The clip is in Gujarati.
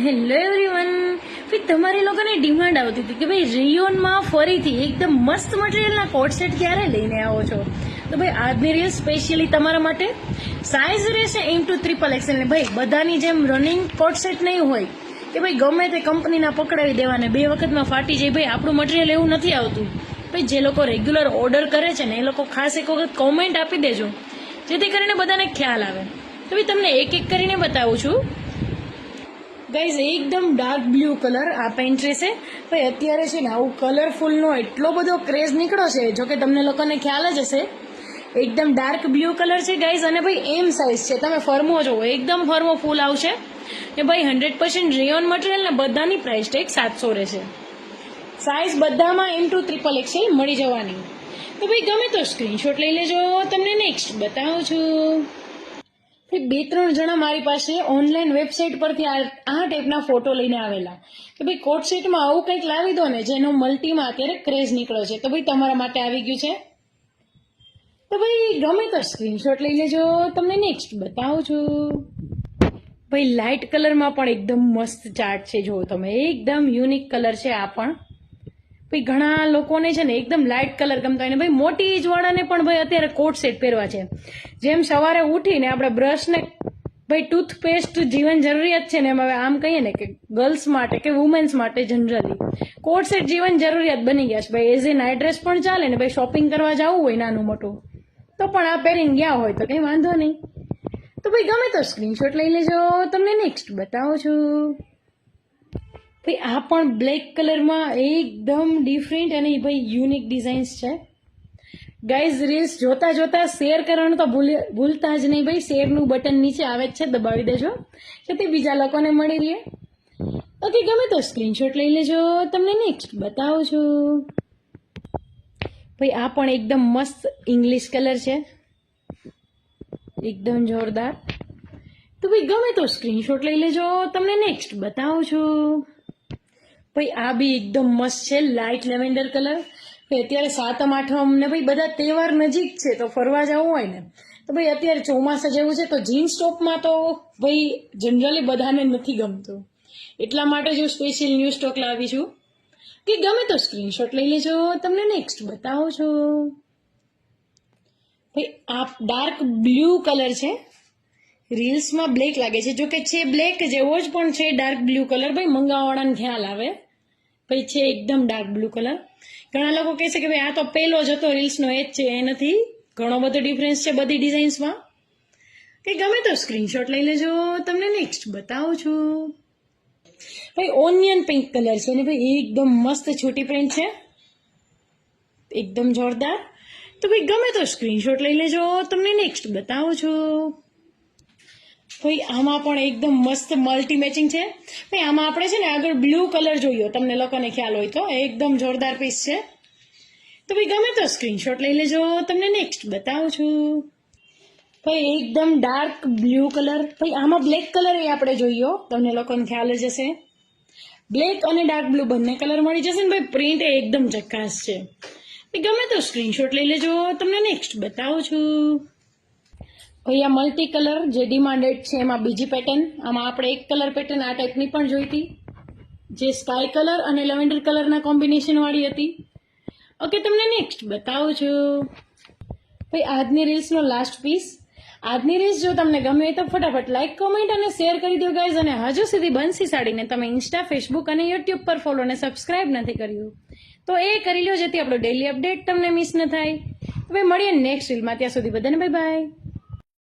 Hello everyone. ભાઈ તમારી લોકોને ડિમાન્ડ આવતી હતી કે ભાઈ રિયોનમાં ફરીથી એકદમ મસ્ત મટીરિયલના કોટ સેટ ક્યારે લઈને આવો છો, તો ભાઈ આજની રીલ સ્પેશિયલી તમારા માટે. સાઇઝ રહેશે M2XXL ને ભાઈ બધાની જેમ રનિંગ કોટ સેટ નહીં હોય કે ભાઈ ગમે તે કંપનીના પકડાવી દેવાને 2 વખતમાં ફાટી જાય. ભાઈ આપણું મટીરિયલ એવું નથી આવતું. ભાઈ જે લોકો રેગ્યુલર ઓર્ડર કરે છે ને એ લોકો ખાસ એક વખત કોમેન્ટ આપી દેજો જેથી કરીને બધાને ખ્યાલ આવે. તો ભાઈ તમને એક એક કરીને બતાવું છું. ગાઈઝ એકદમ ડાર્ક બ્લુ કલર આ પેન્ટ રહેશે. ભાઈ અત્યારે છે ને આવું કલરફુલનો એટલો બધો ક્રેઝ નીકળ્યો છે, જોકે તમને લોકોને ખ્યાલ જ હશે. એકદમ ડાર્ક બ્લુ કલર છે ગાઈઝ, અને ભાઈ એમ સાઇઝ છે. તમે ફર્મો જોવો, એકદમ ફર્મો ફૂલ આવશે ને ભાઈ 100% રેયોન મટીરિયલ ને બધાની પ્રાઇસ ટેગ 700 રહેશે. સાઇઝ બધામાં M2XXL મળી જવાની. તો ભાઈ ગમે તો સ્ક્રીનશોટ લઈ લેજો. તમને નેક્સ્ટ બતાવું છું. 2-3 જણા મારી પાસે ઓનલાઈન વેબસાઇટ પરથી આ ટાઈપના ફોટો લઈને આવેલા કે ભાઈ કોટ સેટમાં આવું કંઈક લાવી દો ને, જેનો મલ્ટીમાં અત્યારે ક્રેઝ નીકળ્યો છે. તો ભાઈ તમારા માટે આવી ગયું છે. તો ભાઈ ગમે તો સ્ક્રીનશોટ લઈ લેજો. તમને નેક્સ્ટ બતાવું છું. ભાઈ લાઇટ કલરમાં પણ એકદમ મસ્ત ચાર્ટ છે. જો તમે એકદમ યુનિક કલર છે આ પણ. ભાઈ ઘણા લોકોને છે ને એકદમ લાઇટ કલર ગમતા હોય ને ભાઈ મોટી એજવાળાને પણ ભાઈ અત્યારે કોટ સેટ પહેરવા છે. જેમ સવારે ઉઠીને આપણે બ્રશને ભાઈ ટૂથપેસ્ટ જીવન જરૂરિયાત છે ને, એમ હવે આમ કહીએ ને કે ગર્લ્સ માટે કે વુમેન્સ માટે જનરલી કોટ સેટ જીવન જરૂરિયાત બની ગયા છે. ભાઈ એઝ એ નાઇટ ડ્રેસ પણ ચાલે ને. ભાઈ શોપિંગ કરવા જવું હોય નાનું મોટું તો પણ આ પહેરીને ગયા હોય તો કંઈ વાંધો નહીં. તો ભાઈ ગમે તો સ્ક્રીનશોટ લઈ લેજો. તમને નેક્સ્ટ બતાવું છું. ભાઈ આ પણ બ્લેક કલરમાં એકદમ ડિફરન્ટ અને ભાઈ યુનિક ડિઝાઇન્સ છે. ગાઈઝ રીલ્સ જોતા જોતા શેર કરવાનું તો ભૂલતા જ નહીં. ભાઈ શેરનું બટન નીચે આવે જ છે, દબાવી દેજો જેથી બીજા લોકોને મળી રહે. ઓકે, ગમે તો સ્ક્રીનશોટ લઈ લેજો. તમને નેક્સ્ટ બતાવું છું. ભાઈ આ પણ એકદમ મસ્ત ઇંગ્લિશ કલર છે, એકદમ જોરદાર. તો ભાઈ ગમે તો સ્ક્રીનશોટ લઈ લેજો. તમને નેક્સ્ટ બતાવું છું. ભાઈ આ બી એકદમ મસ્ત છે, લાઇટ લેવેન્ડર કલર. ભાઈ અત્યારે 7મ 8મ ને ભાઈ બધા તહેવાર નજીક છે, તો ફરવા જવું હોય ને તો ભાઈ અત્યારે ચોમાસા જેવું છે, તો જીન્સ ટોપમાં તો ભાઈ જનરલી બધાને નથી ગમતું. એટલા માટે જ હું સ્પેશિયલ ન્યૂ સ્ટોક લાવી છું કે ગમે તો સ્ક્રીનશોટ લઈ લેજો. તમને નેક્સ્ટ બતાવું છું. ભાઈ આ ડાર્ક બ્લુ કલર છે. રીલ્સમાં બ્લેક લાગે છે, જોકે છે બ્લેક જેવો જ પણ છે ડાર્ક બ્લુ કલર. ભાઈ મંગાવવાળાને ખ્યાલ આવે. ભાઈ છે એકદમ ડાર્ક બ્લુ કલર. ઘણા લોકો કહે છે કે ભાઈ આ તો પહેલો જ હતો રીલ્સનો, એ જ છે. એ નથી, ઘણો બધો ડિફરન્સ છે બધી ડિઝાઇન્સમાં. કે ગમે તો સ્ક્રીનશોટ લઈ લેજો. તમને નેક્સ્ટ બતાવું છું. ભાઈ ઓનિયન પિંક કલર છે ને ભાઈ એકદમ મસ્ત છોટી પ્રિન્ટ છે, એકદમ જોરદાર. તો ભાઈ ગમે તો સ્ક્રીનશોટ લઈ લેજો. તમને નેક્સ્ટ બતાવું છું. ભાઈ આમાં પણ એકદમ મસ્ત મલ્ટી મેચિંગ છે. ભાઈ આમાં આપણે છે ને આગળ બ્લુ કલર જોયો, તમને લોકોને ખ્યાલ હોય તો એકદમ જોરદાર પીસ છે. તો ભાઈ ગમે તો સ્ક્રીનશોટ લઈ લેજો. તમને નેક્સ્ટ બતાવું છું. ભાઈ એકદમ ડાર્ક બ્લુ કલર. ભાઈ આમાં બ્લેક કલર એ આપણે જોયો, તમને લોકોને ખ્યાલ જ હશે. બ્લેક અને ડાર્ક બ્લુ બંને કલર મળી જશે ને ભાઈ પ્રિન્ટ એ એકદમ ઝકાસ છે. ભાઈ ગમે તો સ્ક્રીનશોટ લઈ લેજો. તમને નેક્સ્ટ બતાવું છું. ભાઈ આ મલ્ટી કલર જે ડિમાન્ડેડ છે, એમાં બીજી પેટર્ન. આમાં આપણે એક કલર પેટર્ન આ ટાઈપની પણ જોઈતી, જે સ્કાય કલર અને લેવેન્ડર કલરના કોમ્બિનેશન વાળી હતી. ઓકે, તમને નેક્સ્ટ બતાવું છું. ભાઈ આજની રીલ્સનો લાસ્ટ પીસ. આજની રીલ્સ જો તમને ગમે હોય તો ફટાફટ લાઇક, કોમેન્ટ અને શેર કરી દો ગાઈઝ. અને હજુ સુધી બંસી સાડીને તમે ઇન્સ્ટા, ફેસબુક અને યુટ્યુબ પર ફોલો અને સબસ્ક્રાઇબ નથી કર્યું તો એ કરી લો, જેથી આપણો ડેલી અપડેટ તમને મિસ ન થાય. હવે મળીએ નેક્સ્ટ રીલમાં. ત્યાં સુધી બધાને બાય બાય.